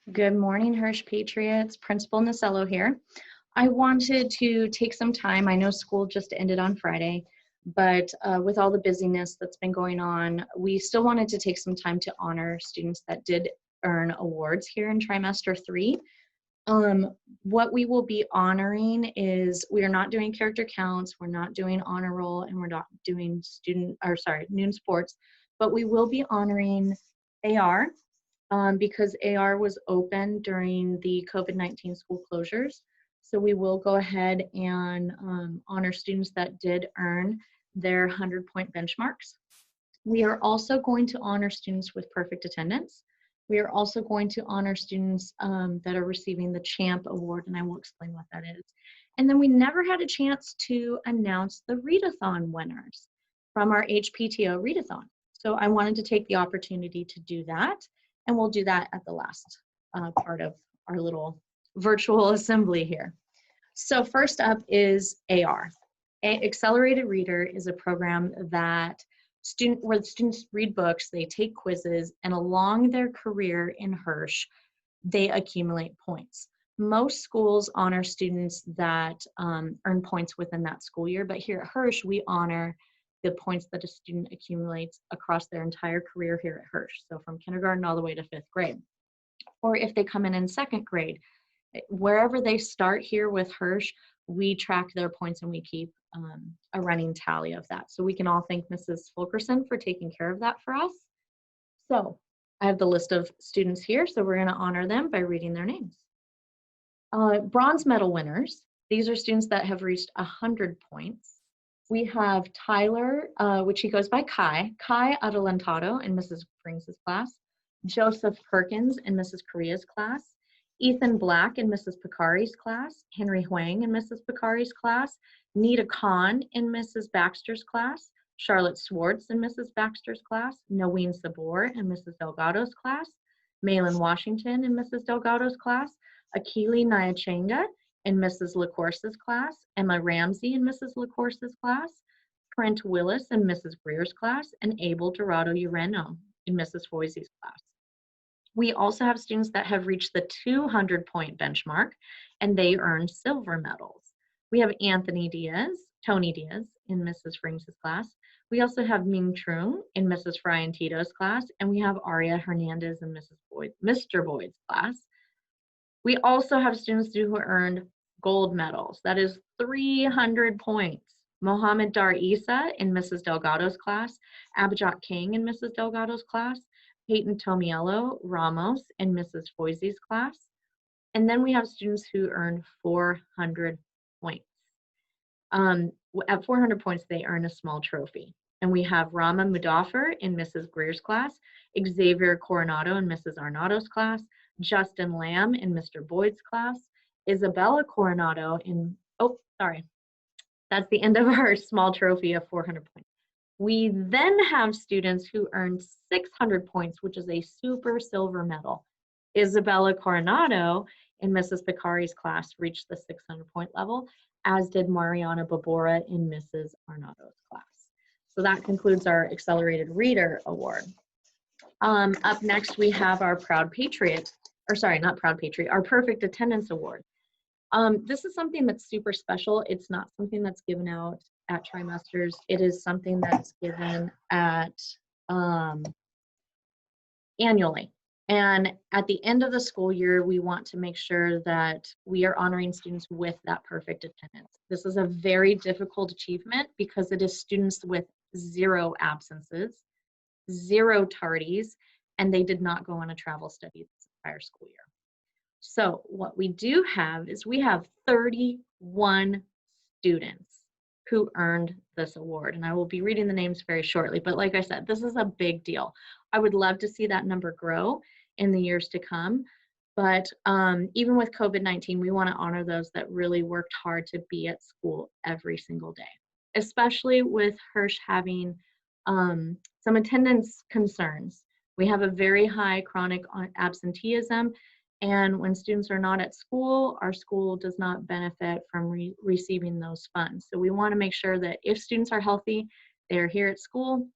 Good morning, Hirsch Patriots. Principal Nasello here. I wanted to take some time. I know school just ended on Friday, but with all the busyness that's been going on, we still wanted to take some time to honor students that did earn awards here in trimester 3. What we will be honoring is we are not doing character counts, we're not doing honor roll, and we're not doing noon sports, but we will be honoring AR. Because AR was open during the COVID-19 school closures. So we will go ahead and honor students that did earn their 100-point benchmarks. We are also going to honor students with perfect attendance. We are also going to honor students that are receiving the CHAMP award, and I will explain what that is. And then we never had a chance to announce the Read-a-thon winners from our HPTO Read-a-thon. So I wanted to take the opportunity to do that. And we'll do that at the last part of our little virtual assembly here. So first up is AR. Accelerated Reader is a program that where students read books, they take quizzes, and along their career in Hirsch, they accumulate points. Most schools honor students that earn points within that school year, but here at Hirsch, we honor the points that a student accumulates across their entire career here at Hirsch. So from kindergarten all the way to 5th grade. Or if they come in 2nd grade, wherever they start here with Hirsch, we track their points and we keep a running tally of that. So we can all thank Mrs. Fulkerson for taking care of that for us. So I have the list of students here, so we're gonna honor them by reading their names. Bronze medal winners, these are students that have reached 100 points. We have Tyler, which he goes by Kai Adelantado in Mrs. Brings' class, Joseph Perkins in Mrs. Korea's class, Ethan Black in Mrs. Picari's class, Henry Huang in Mrs. Picari's class, Nita Khan in Mrs. Baxter's class, Charlotte Swartz in Mrs. Baxter's class, Naween Sabor in Mrs. Delgado's class, Malin Washington in Mrs. Delgado's class, Akili Nyachenga in Mrs. LaCourse's class, Emma Ramsey in Mrs. LaCourse's class, Trent Willis in Mrs. Greer's class, and Abel Dorado Ureno in Mrs. Foisey's class. We also have students that have reached the 200-point benchmark, and they earned silver medals. We have Tony Diaz in Mrs. Frings' class. We also have Ming Trung in Mrs. Fry and Tito's class, and we have Aria Hernandez in Mr. Boyd's class. We also have students who earned gold medals. That is 300 points. Mohammed Dar Isa in Mrs. Delgado's class, Abhijat King in Mrs. Delgado's class, Peyton Tomiello Ramos in Mrs. Foisey's class. And then we have students who earned 400 points. At 400 points, they earn a small trophy. And we have Rama Mudaffar in Mrs. Greer's class, Xavier Coronado in Mrs. Arnado's class, Justin Lamb in Mr. Boyd's class, Isabella Coronado in, that's the end of our small trophy of 400 points. We then have students who earned 600 points, which is a super silver medal. Isabella Coronado in Mrs. Picari's class reached the 600-point level, as did Mariana Babora in Mrs. Arnado's class. So that concludes our Accelerated Reader Award. Up next, we have our Proud Patriot, our Perfect Attendance Award. This is something that's super special. It's not something that's given out at trimesters. It is something that's given at annually. And at the end of the school year, we want to make sure that we are honoring students with that perfect attendance. This is a very difficult achievement because it is students with 0 absences, 0 tardies, and they did not go on a travel study this entire school year. So what we do have is we have 31 students who earned this award. And I will be reading the names very shortly, but like I said, this is a big deal. I would love to see that number grow in the years to come. But even with COVID-19, we want to honor those that really worked hard to be at school every single day, especially with Hirsch having some attendance concerns. We have a very high chronic absenteeism, and when students are not at school, our school does not benefit from receiving those funds. So we want to make sure that if students are healthy, they are here at school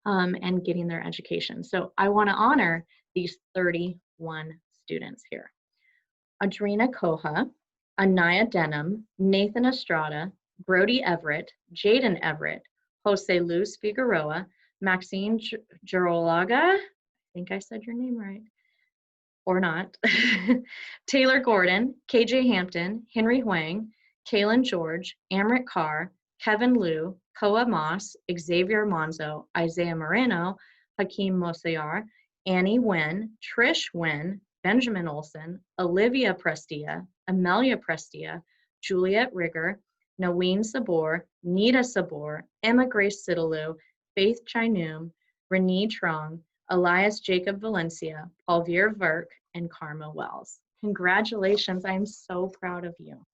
and getting their education. So I want to honor these 31 students here. Adrena Koha, Anaya Denham, Nathan Estrada, Brody Everett, Jaden Everett, Jose Luz Figueroa, Maxine Girolaga, I think I said your name right, or not, Taylor Gordon, KJ Hampton, Henry Huang, Kaylin George, Amrit Carr, Kevin Liu, Koa Moss, Xavier Monzo, Isaiah Moreno, Hakeem Mosayar, Annie Nguyen, Trish Nguyen, Benjamin Olson, Olivia Prestia, Amelia Prestia, Juliet Rigger, Naween Sabor, Nita Sabor, Emma Grace Sidalu, Faith Chinum, Renee Trong, Elias Jacob Valencia, Paulvier Verk, and Karma Wells. Congratulations, I'm so proud of you,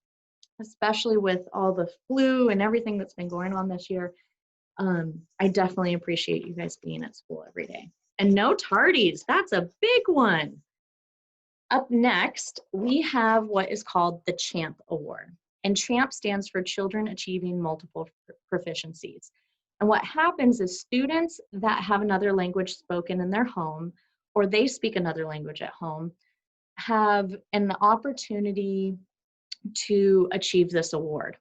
especially with all the flu and everything that's been going on this year. I definitely appreciate you guys being at school every day. And no tardies, that's a big one. Up next, we have what is called the CHAMP Award. And CHAMP stands for Children Achieving Multiple Proficiencies. And what happens is students that have another language spoken in their home, or they speak another language at home, have an opportunity to achieve this award.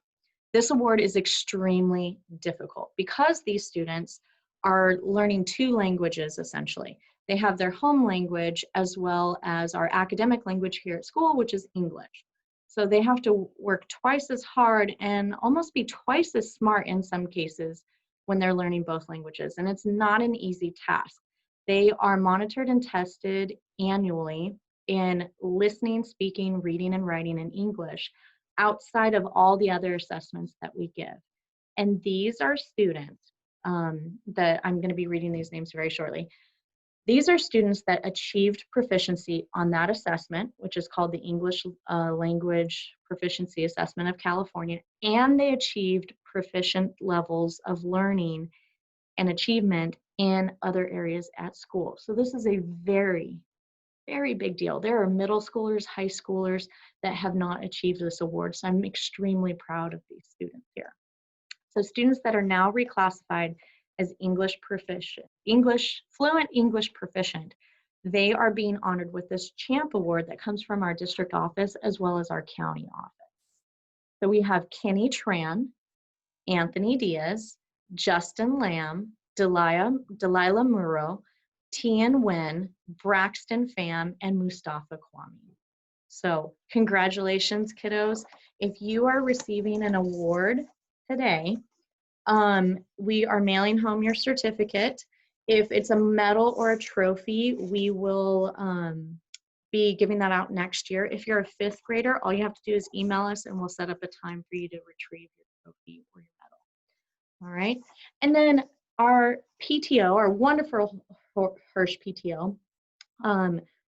This award is extremely difficult because these students are learning two languages essentially. They have their home language as well as our academic language here at school, which is English. So they have to work twice as hard and almost be twice as smart in some cases when they're learning both languages. And it's not an easy task. They are monitored and tested annually in listening, speaking, reading, and writing in English outside of all the other assessments that we give. And these are students that I'm going to be reading these names very shortly. These are students that achieved proficiency on that assessment, which is called the English Language Proficiency Assessment of California, and they achieved proficient levels of learning and achievement in other areas at school. So this is a very, very big deal. There are middle schoolers, high schoolers that have not achieved this award, so I'm extremely proud of these students here. So students that are now reclassified as fluent English proficient, they are being honored with this CHAMP award that comes from our district office as well as our county office. So we have Kenny Tran, Anthony Diaz, Justin Lamb, Delilah Muro, Tian Wen, Braxton Pham, and Mustafa Kwame. So congratulations, kiddos. If you are receiving an award today, we are mailing home your certificate. If it's a medal or a trophy, we will be giving that out next year. If you're a fifth grader, all you have to do is email us and we'll set up a time for you to retrieve your trophy or your medal. All right. And then our PTO, our wonderful Hirsch PTO,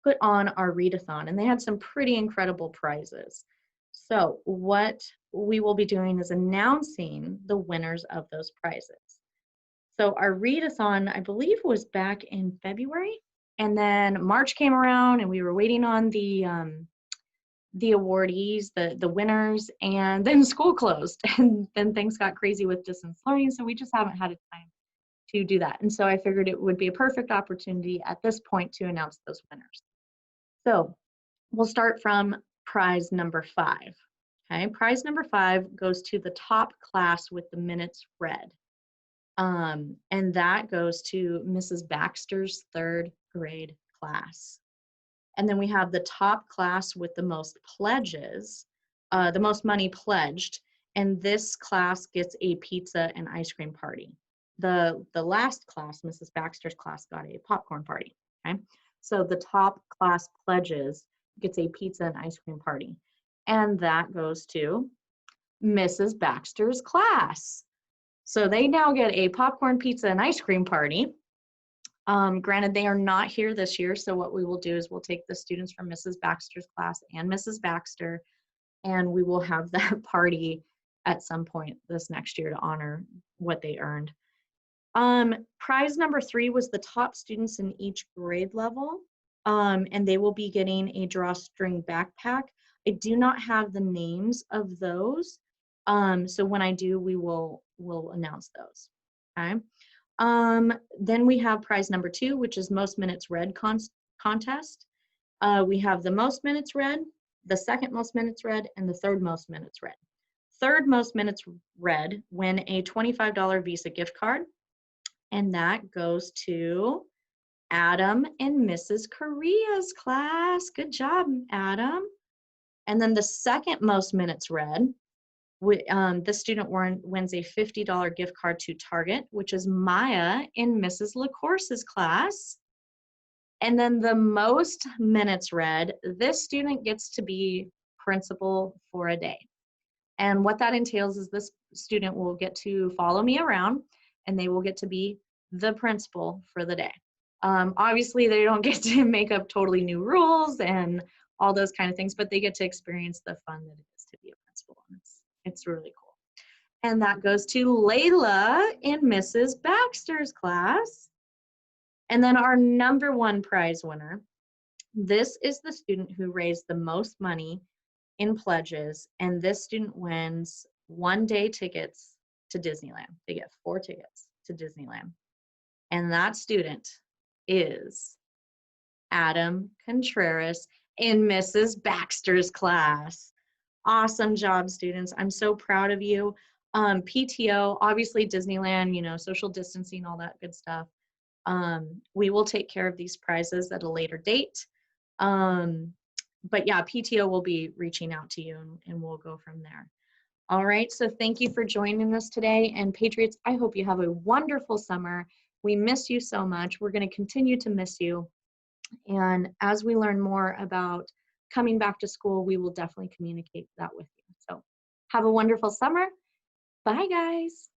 put on our read-a-thon, and they had some pretty incredible prizes. So what we will be doing is announcing the winners of those prizes. So our read-a-thon, I believe, was back in February, and then March came around and we were waiting on the awardees, the winners, and then school closed, and then things got crazy with distance learning, so we just haven't had a time to do that. And so I figured it would be a perfect opportunity at this point to announce those winners. So we'll start from prize number 5. Okay, prize number 5 goes to the top class with the minutes read. And that goes to Mrs. Baxter's 3rd grade class. And then we have the top class with the most pledges, the most money pledged, and this class gets a pizza and ice cream party. The last class, Mrs. Baxter's class, got a popcorn party, okay? So the top class pledges gets a pizza and ice cream party. And that goes to Mrs. Baxter's class. So they now get a popcorn, pizza, and ice cream party. Granted, they are not here this year, so what we will do is we'll take the students from Mrs. Baxter's class and Mrs. Baxter, and we will have that party at some point this next year to honor what they earned. Prize number 3 was the top students in each grade level, and they will be getting a drawstring backpack. I do not have the names of those, so when I do, we'll announce those. Okay. Then we have prize number 2, which is most minutes read contest, We have the most minutes read, the second most minutes read, and the third most minutes read. Third most minutes read win a $25 Visa gift card, and that goes to Adam and Mrs. Korea's class. Good job, Adam. And then the second most minutes read, this student wins a $50 gift card to Target, which is Maya in Mrs. LaCourse's class. And then the most minutes read, this student gets to be principal for a day. And what that entails is this student will get to follow me around, and they will get to be the principal for the day. Obviously, they don't get to make up totally new rules and all those kind of things, but they get to experience the fun that it is to be a principal. And it's really cool. And that goes to Layla in Mrs. Baxter's class. And then our number one prize winner, this is the student who raised the most money in pledges, and this student wins 1-day tickets to Disneyland. They get 4 tickets to Disneyland. And that student is Adam Contreras in Mrs. Baxter's class. Awesome job, students. I'm so proud of you. PTO, obviously Disneyland, you know, social distancing, all that good stuff. We will take care of these prizes at a later date. But yeah, PTO will be reaching out to you, and we'll go from there. All right, so thank you for joining us today. And Patriots, I hope you have a wonderful summer. We miss you so much. We're going to continue to miss you. And as we learn more about coming back to school, we will definitely communicate that with you. So have a wonderful summer. Bye, guys.